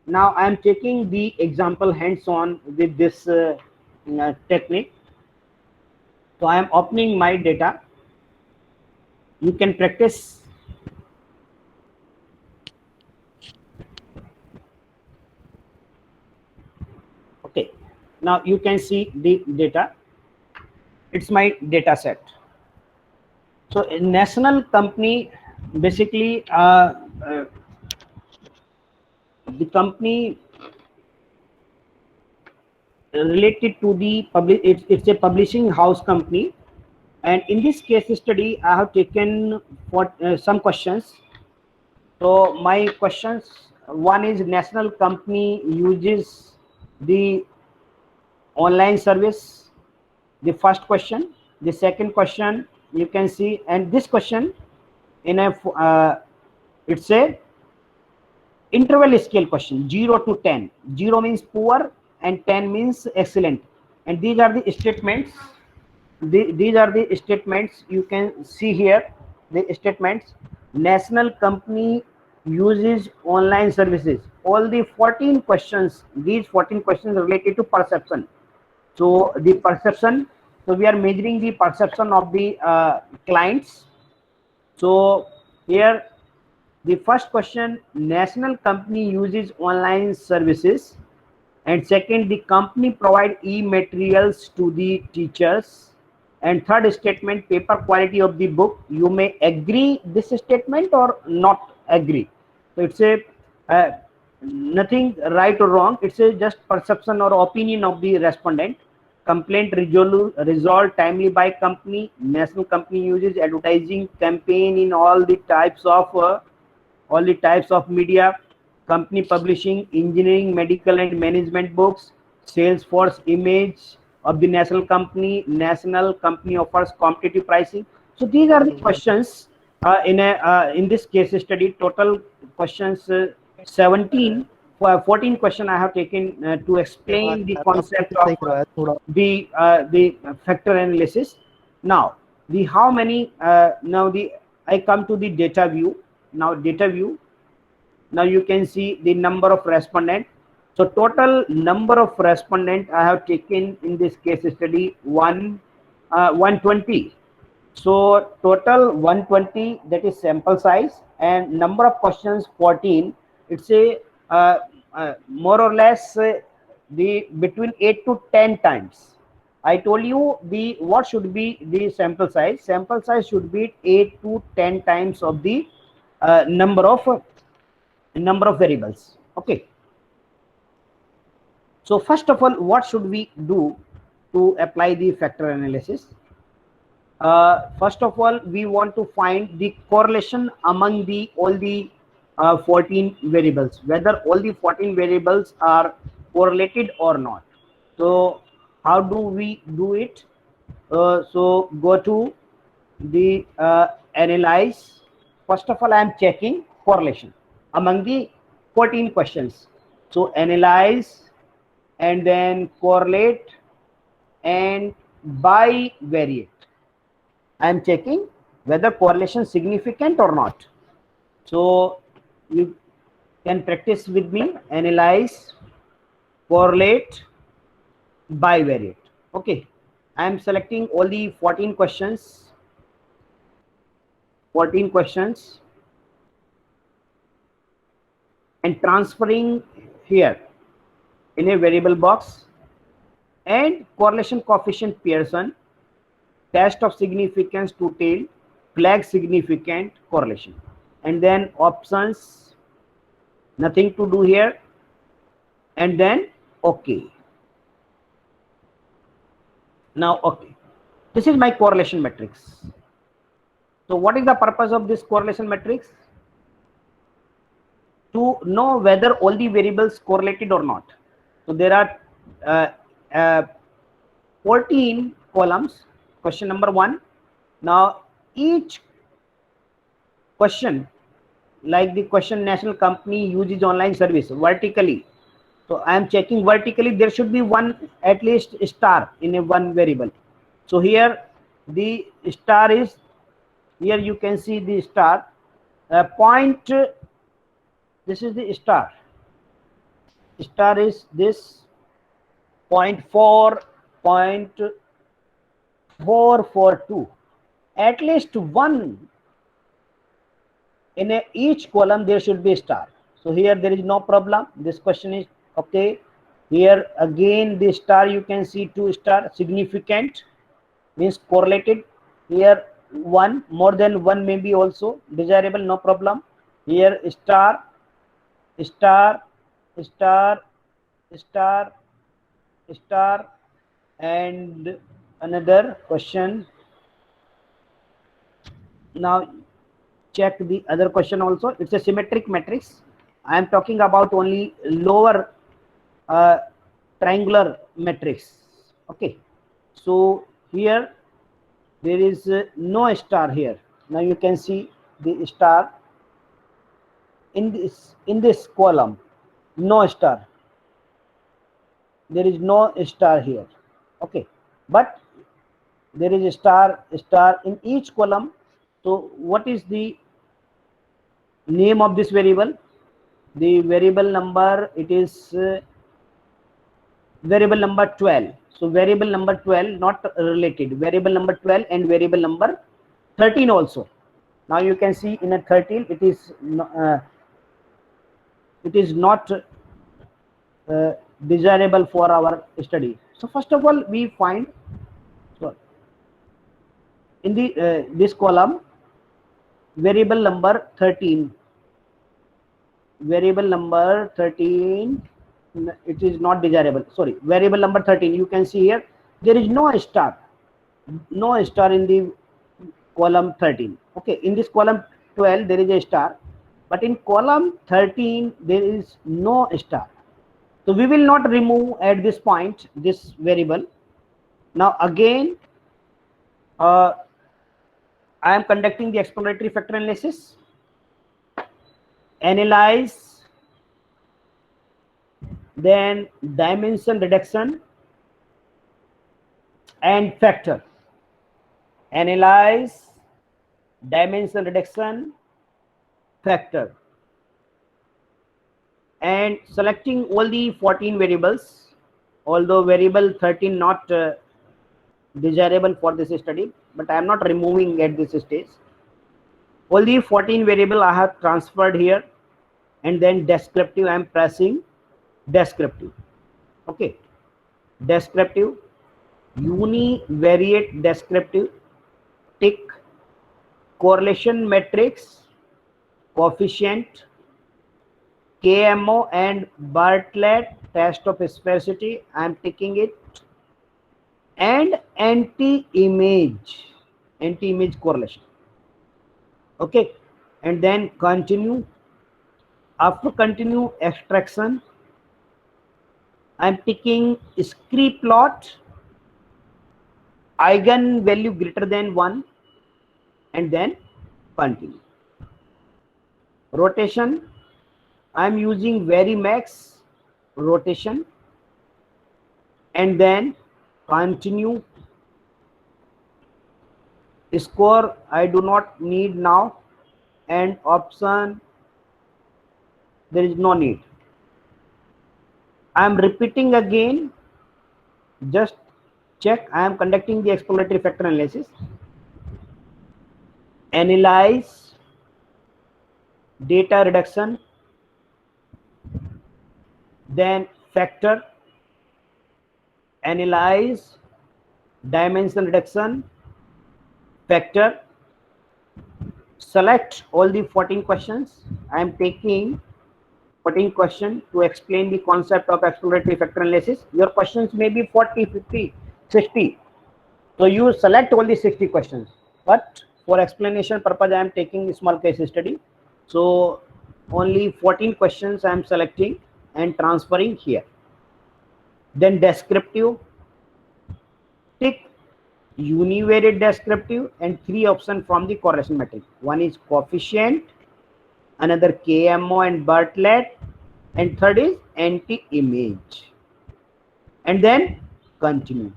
now I am taking the example hands-on with this technique. So I am opening my data. You can practice. Okay, now you can see the data. It's my data set. So a national company, basically the company related to the public, it's a publishing house company, and in this case study I have taken for some questions. So my questions, one is national company uses the online service, the first question. The second question you can see, and this question in a it's a interval scale question, 0 to 10. 0 means poor and 10 means excellent, and these are the statements. These are the statements you can see here. The statements: national company uses online services. All the 14 questions, these 14 questions related to perception. So the perception, so we are measuring the perception of the clients. So here the first question, national company uses online services, and second, the company provide e-materials to the teachers, and third statement, paper quality of the book. You may agree this statement or not agree. So it's a nothing right or wrong, it's a just perception or opinion of the respondent. Complaint resolved timely by company. National company uses advertising campaign in all the types of media. Company publishing engineering, medical and management books. Salesforce image of the national company. National company offers competitive pricing. So these are the questions in this case study. Total questions 17. 14 question I have taken to explain the concept of the factor analysis. Now the how many now the I come to the data view. Now data view, now you can see the number of respondent. So total number of respondent I have taken in this case study 120. So total 120, that is sample size, and number of questions 14. It's a more or less the between 8 to 10 times. I told you the what should be the sample size. Sample size should be 8 to 10 times of the number of variables. Okay, so first of all, what should we do to apply the factor analysis? First of all, we want to find the correlation among the all the 14 variables, whether all the 14 variables are correlated or not. So how do we do it? So go to the analyze. First of all, I am checking correlation among the 14 questions. So analyze and then correlate and bivariate. I am checking whether correlation significant or not. So you can practice with me. Analyze, correlate, bivariate. Okay, I am selecting all the 14 questions. 14 questions and transferring here in a variable box, and correlation coefficient Pearson, test of significance to tail, flag significant correlation, and then options, nothing to do here, and then okay. Now okay, this is my correlation matrix. So what is the purpose of this correlation matrix? To know whether all the variables correlated or not. So there are 14 columns. Question number 1. Now each question, like the question national company uses online service, vertically. So I am checking vertically, there should be one at least star in a one variable. So here the star is, here you can see the star point, this is the star. star is this 0.4, 0.442. At least one in each column there should be a star. So here there is no problem. This question is okay. Here again the star, you can see 2 star, significant means correlated. Here one, more than one may be also desirable, no problem. Here star, star, star, star, star, and another question. Now check the other question also. It's a symmetric matrix. I am talking about only lower triangular matrix. Okay, so here there is no star here. Now you can see the star in this column, no star. There is no star here. Okay, but there is a star in each column. So what is the name of this variable? The variable number, it is variable number 12. So variable number 12 not related, variable number 12 and variable number 13 also. Now you can see in a 13 it is not desirable for our study. So first of all we find, so in the this column variable number 13, variable number 13, it is not desirable, sorry, variable number 13, you can see here there is no star in the column 13. Okay, in this column 12 there is a star, but in column 13 there is no star. So we will not remove at this point this variable. Now again I am conducting the explanatory factor analysis. Analyze, then dimension reduction and factor. Analyze, dimension reduction, factor, and selecting all the 14 variables, although variable 13 not desirable for this study, but I am not removing at this stage. All the 14 variable I have transferred here, and then descriptive, I am pressing descriptive. Okay, descriptive, univariate descriptive, tick, correlation matrix, coefficient, KMO and Bartlett test of sphericity, I am ticking it, and anti-image correlation. Okay, and then continue. After continue extraction, I am ticking scree plot, eigen value greater than 1, and then continue. Rotation, I am using Varimax rotation, and then continue. Score I do not need now, and option there is no need. I am repeating again, just check. I am conducting the exploratory factor analysis. Analyze, data reduction, then factor, analyze, dimension reduction, factor, select all the 14 questions. I am taking 14 questions to explain the concept of exploratory factor analysis. Your questions may be 40, 50, 60. So you select all the 60 questions. But for explanation purpose, I am taking a small case study. So only 14 questions I am selecting and transferring here. Then descriptive, tick univariate descriptive, and 3 options from the correlation matrix. One is coefficient, another KMO and Bartlett, and third is anti-image. And then continue.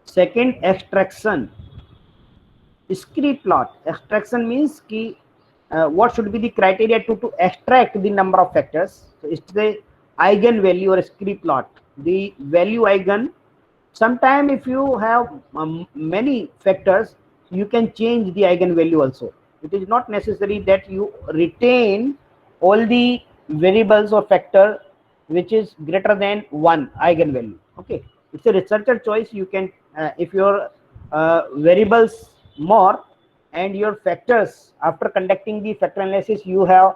Second, extraction, scree plot. Extraction means ki, what should be the criteria to extract the number of factors. So it's the eigenvalue or scree plot. The value eigen, sometime if you have many factors, you can change the eigenvalue also. It is not necessary that you retain all the variables or factor which is greater than one eigenvalue. Okay, it's a researcher choice. You can if your variables more and your factors, after conducting the factor analysis, you have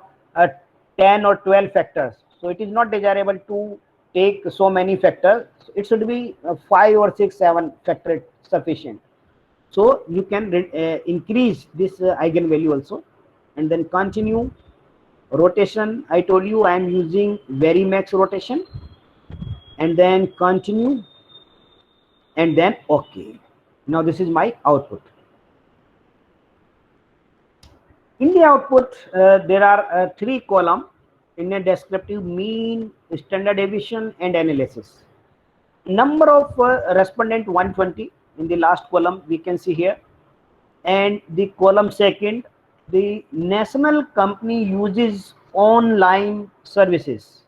10 or 12 factors, so it is not desirable to take so many factors. It should be 5 or 6 7 factor sufficient. So you can increase this eigenvalue also. And then continue. Rotation, I told you I am using Varimax rotation. And then continue, and then okay. Now this is my output. In the output, there are three columns in a descriptive: mean, standard deviation, and analysis. Number of respondent 120 in the last column we can see here, and the column second, the national company uses online services.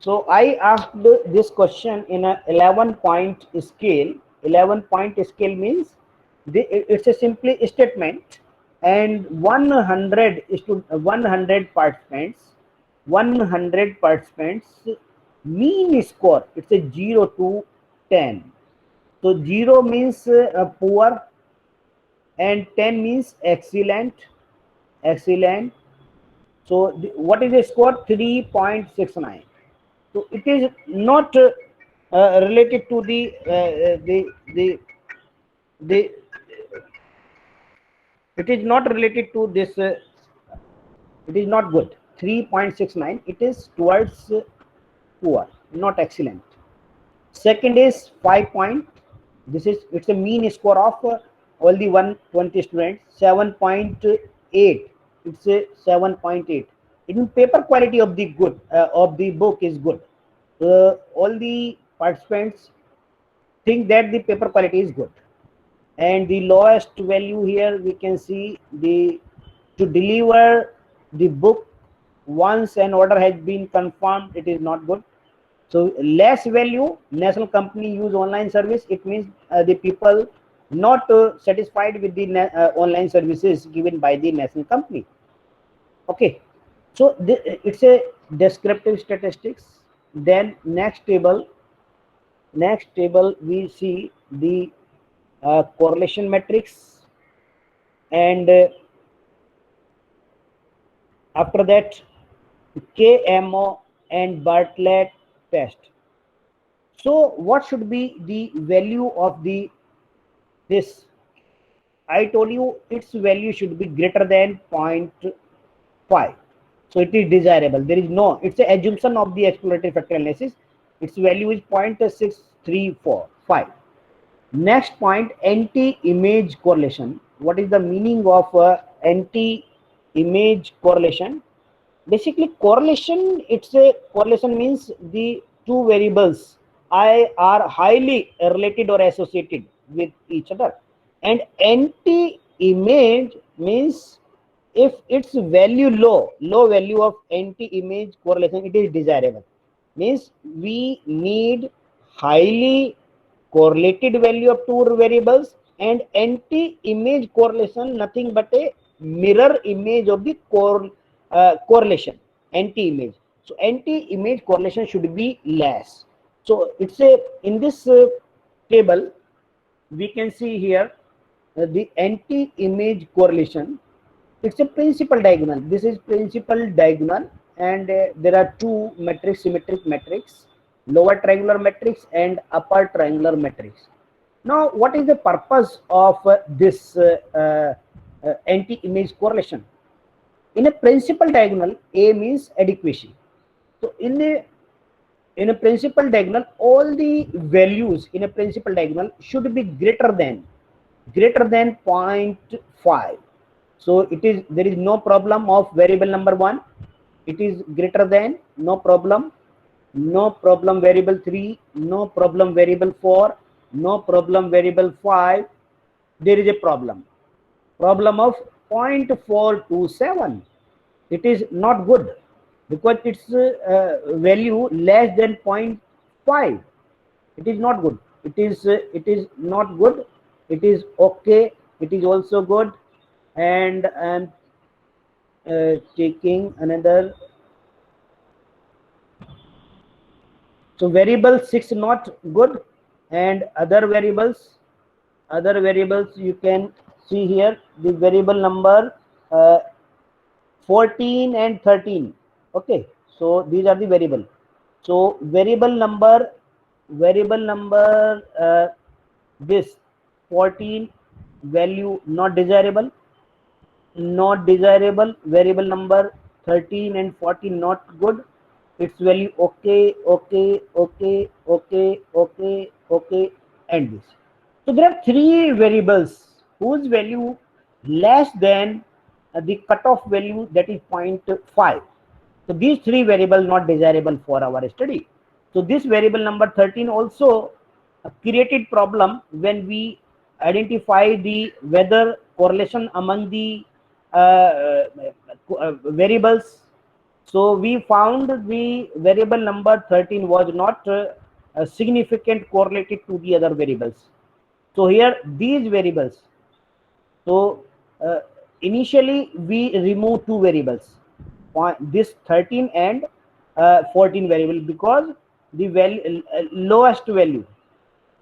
So I asked this question in a 11-point scale. 11-point scale means it's a simply statement, and 100 is to 100 participants. 100 participants mean score. It's a 0 to 10. So 0 means poor, and 10 means excellent. Excellent. So what is the score? 3.69. So it is not related to the it is not related to this. It is not good. 3.69. It is towards poor, not excellent. Second is 5 point. This is it's a mean score of all the 120 students. 7.8. It's a 7.8. In paper quality of the good of the book is good. All the participants think that the paper quality is good. And the lowest value here we can see, the to deliver the book once an order has been confirmed, it is not good. So less value, national company use online service, it means the people not satisfied with the online services given by the national company. Okay, so it's a descriptive statistics. Then next table we see the correlation matrix, and after that KMO and Bartlett test. So what should be the value of this? I told you its value should be greater than 0.5. So it is desirable. There is no, it's an assumption of the exploratory factor analysis. Its value is 0.6345. Next point, anti-image correlation. What is the meaning of anti-image correlation? Basically, correlation, it's a correlation means the two variables are highly related or associated with each other. And anti-image means if its value low value of anti-image correlation, it is desirable. Means we need highly correlated value of two variables, and anti-image correlation nothing but a mirror image of the correlation, anti-image. So anti-image correlation should be less. So it's a, in this table we can see here the anti-image correlation. It's a principal diagonal. This is principal diagonal, and there are two matrix, symmetric matrix, lower triangular matrix and upper triangular matrix. Now what is the purpose of this anti-image correlation? In a principal diagonal, A means adequacy. So in a principal diagonal, all the values in a principal diagonal should be greater than 0.5. So it is, there is no problem of variable number 1. It is greater than, no problem. No problem variable 3, no problem variable 4, no problem variable 5. There is a problem of 0.427. It is not good. because its value less than 0.5. It is not good. It is not good. It is okay. It is also good. And I'm taking another. So variable 6 not good, and other variables you can see here, the variable number 14 and 13. Okay, so these are the variable. So variable number this 14 value not desirable, variable number 13 and 14 not good, its value okay, okay, okay, okay, okay, okay, and this. So there are three variables whose value less than the cutoff value, that is 0.5. So these three variables not desirable for our study. So this variable number 13 also created problem when we identify the weather correlation among the variables. So we found the variable number 13 was not significant correlated to the other variables. So here these variables, so initially we remove two variables, this 13 and 14 variable, because the value lowest value,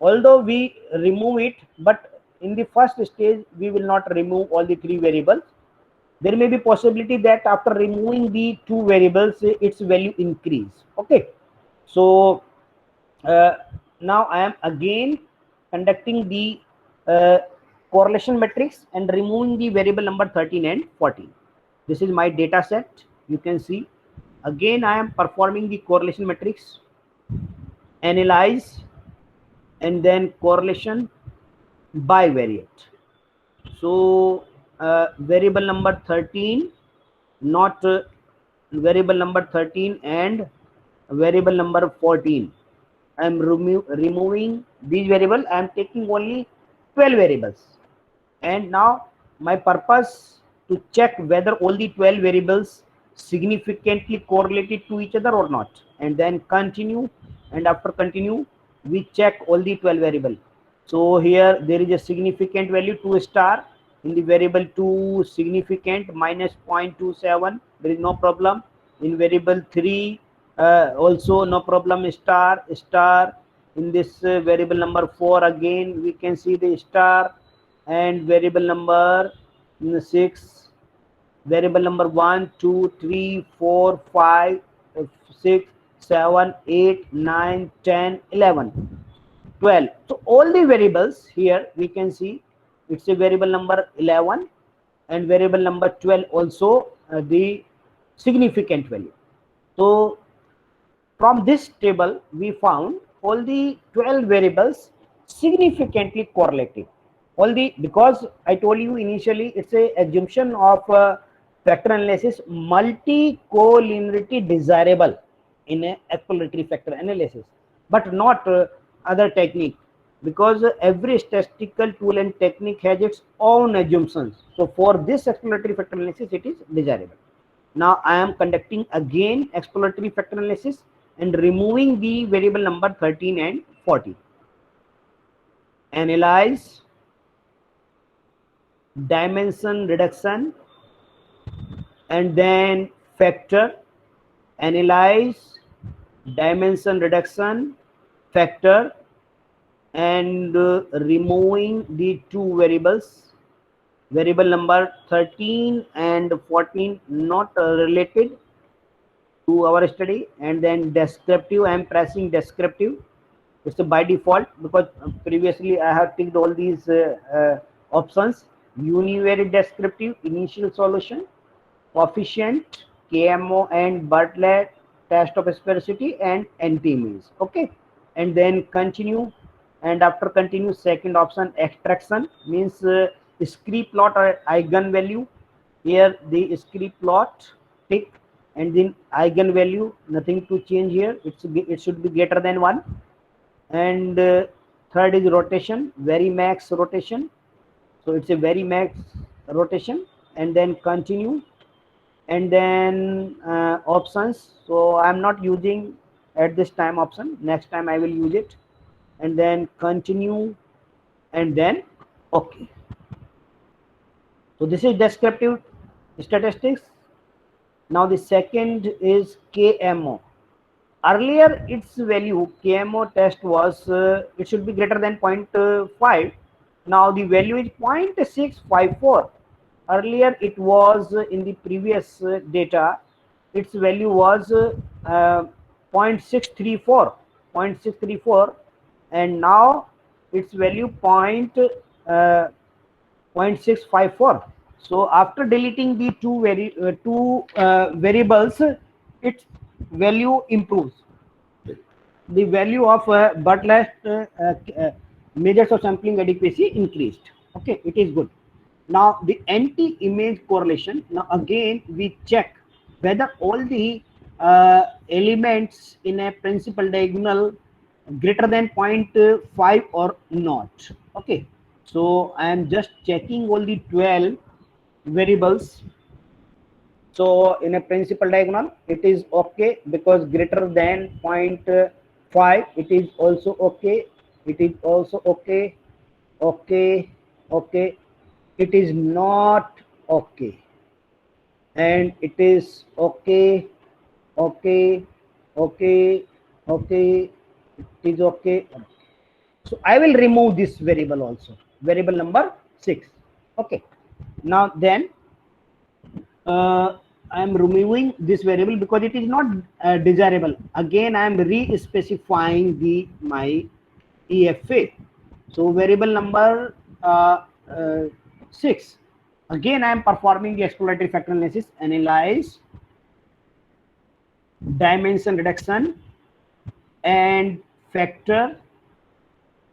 although we remove it, but in the first stage we will not remove all the three variables. There may be possibility that after removing the two variables its value increase. Okay, so uh, now I am again conducting the uh, correlation matrix and removing the variable number 13 and 14. This is my data set. You can see again I am performing the correlation matrix, analyze, and then correlation bivariate. So variable number 13 not variable number 13 and variable number 14, I am removing these variable. I am taking only 12 variables, and now my purpose to check whether all the 12 variables significantly correlated to each other or not, and then continue, and after continue we check all the 12 variable. So here there is a significant value 2 star, in the variable 2 significant minus 0.27, there is no problem. In variable 3 also no problem, star star. In this variable number 4 again we can see the star, and variable number 6, variable number 1 2 3 4 5 6 7 8 9 10 11 12. So all the variables here we can see it's a variable number 11 and variable number 12 also the significant value. So from this table we found all the 12 variables significantly correlated. All the, because I told you initially it's a assumption of factor analysis multi-collinearity desirable in a exploratory factor analysis, but not other technique, because every statistical tool and technique has its own assumptions. So for this exploratory factor analysis it is desirable. Now I am conducting again exploratory factor analysis and removing the variable number 13 and 14. Analyze, dimension reduction, and then factor, analyze, dimension reduction, factor, and removing the two variables, variable number 13 and 14 not related to our study, and then descriptive, I am pressing descriptive. It's by default because previously I have ticked all these options. Univariate descriptive, initial solution, coefficient, KMO and Bartlett test of sphericity, and NT-means. Okay, and then continue, and after continue second option extraction, means scree plot or eigenvalue. Here the scree plot tick, and then eigenvalue nothing to change here, it should be greater than 1. And third is rotation, very max rotation, so it's a very max rotation, and then continue, and then options. So I'm not using at this time option. Next time I will use it, and then continue, and then okay. So this is descriptive statistics. Now the second is KMO. Earlier its value KMO test was it should be greater than 0.5. Now the value is 0.654. Earlier it was in the previous data, its value was 0.634, 0.634, and now its value 0.654. So after deleting the two variables, its value improves. The value of Bartlett measures of sampling adequacy increased. Okay, it is good. Now the anti-image correlation. Now again we check whether all the elements in a principal diagonal greater than 0.5 or not. Okay, so I am just checking all the 12 variables. So in a principal diagonal, it is okay because greater than 0.5, it is also okay. It is also okay. Okay. Okay. It is not okay. And it is okay. Okay. Okay. Okay. It is okay. So I will remove this variable also. Variable number 6. Okay. Now then I am removing this variable because it is not desirable. Again, I am re-specifying the my EFA. So variable number 6. Again, I am performing the exploratory factor analysis. Analyze dimension reduction and factor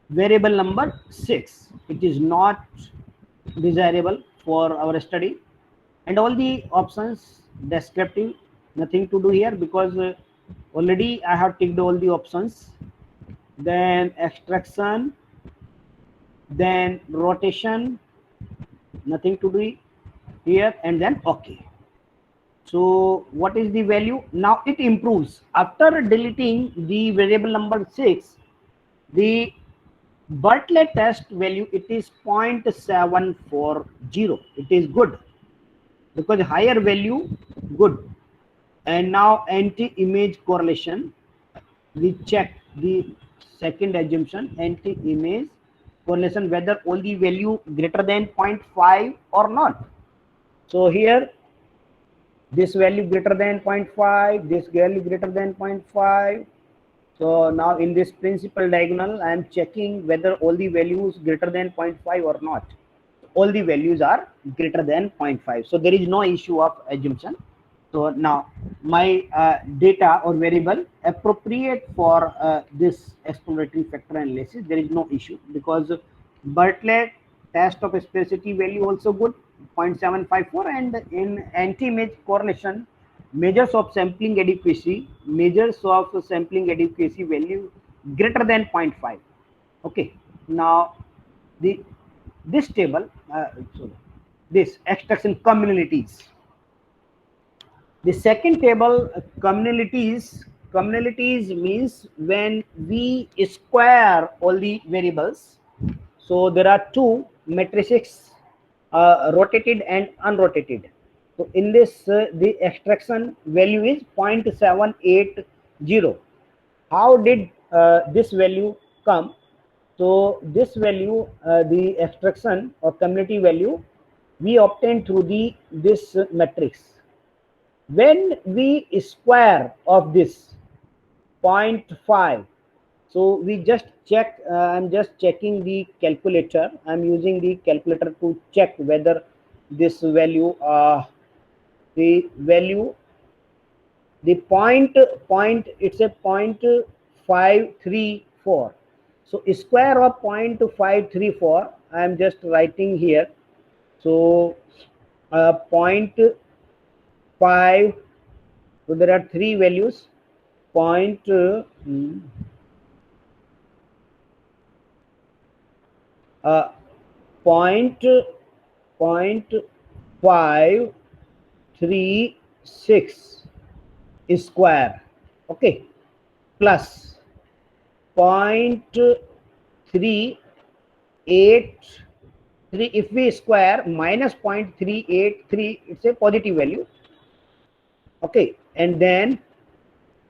variable number 6. It is not desirable for our study, and all the options descriptive, nothing to do here because already I have ticked all the options. Then extraction, then rotation, nothing to do here, and then okay. So what is the value? Now it improves after deleting the variable number 6. The Bartlett test value, it is 0.740. It is good because higher value good. And now anti-image correlation, we check the second assumption, anti-image correlation, whether all the value greater than 0.5 or not. So here this value greater than 0.5, this value greater than 0.5. So now in this principal diagonal, I am checking whether all the values greater than 0.5 or not. All the values are greater than 0.5. So there is no issue of assumption. So now my data or variable appropriate for this exploratory factor analysis, there is no issue because Bartlett test of specificity value also good 0.754, and in anti-image correlation measures of sampling adequacy, value greater than 0.5. Okay, now the this table, this extraction communalities. The second table, communalities means when we square all the variables. So there are two matrices, rotated and unrotated. So in this, the extraction value is 0.780. How did this value come? So this value, the extraction or community value, we obtain through the this matrix. When we square of this 0.5, so we just check, I'm just checking the calculator, I'm using the calculator to check whether this value, the value, the point it's a 0.534. So square of 0.534, I am just writing here. So 0.5, so there are three values, point point 0.534 0.6 square, okay, plus 0.383, if we square minus 0.383, it's a positive value, okay, and then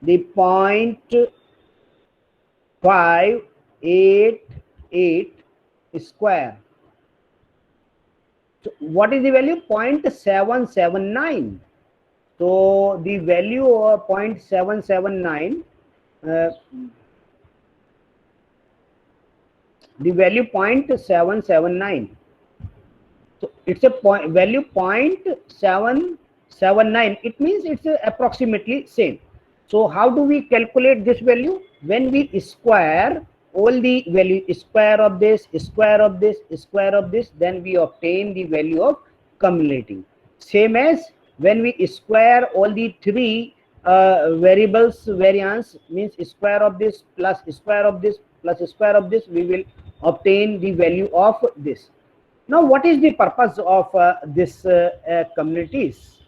the 0.588 square. So what is the value? 0.779. So the value of 0.779, the value 0.779. So it's a value 0.779. It means it's approximately same. So how do we calculate this value? When we square all the value, square of this, square of this, square of this, then we obtain the value of cumulative. Same as when we square all the three variables variance, means square of this plus square of this plus square of this, we will obtain the value of this. Now, what is the purpose of this communities?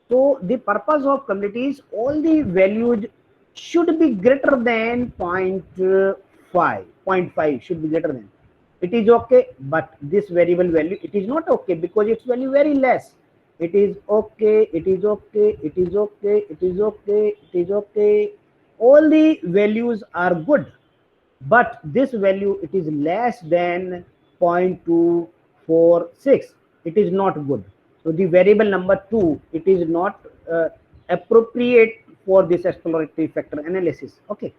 So, the purpose of communities, all the values should be greater than 0.5. 0.5 should be greater than. It is okay, but this variable value, it is not okay because its value very less. It is okay, it is okay, it is okay, it is okay, it is okay. All the values are good, but this value, it is less than 0.246. It is not good. So the variable number 2, it is not appropriate for this exploratory factor analysis. Okay.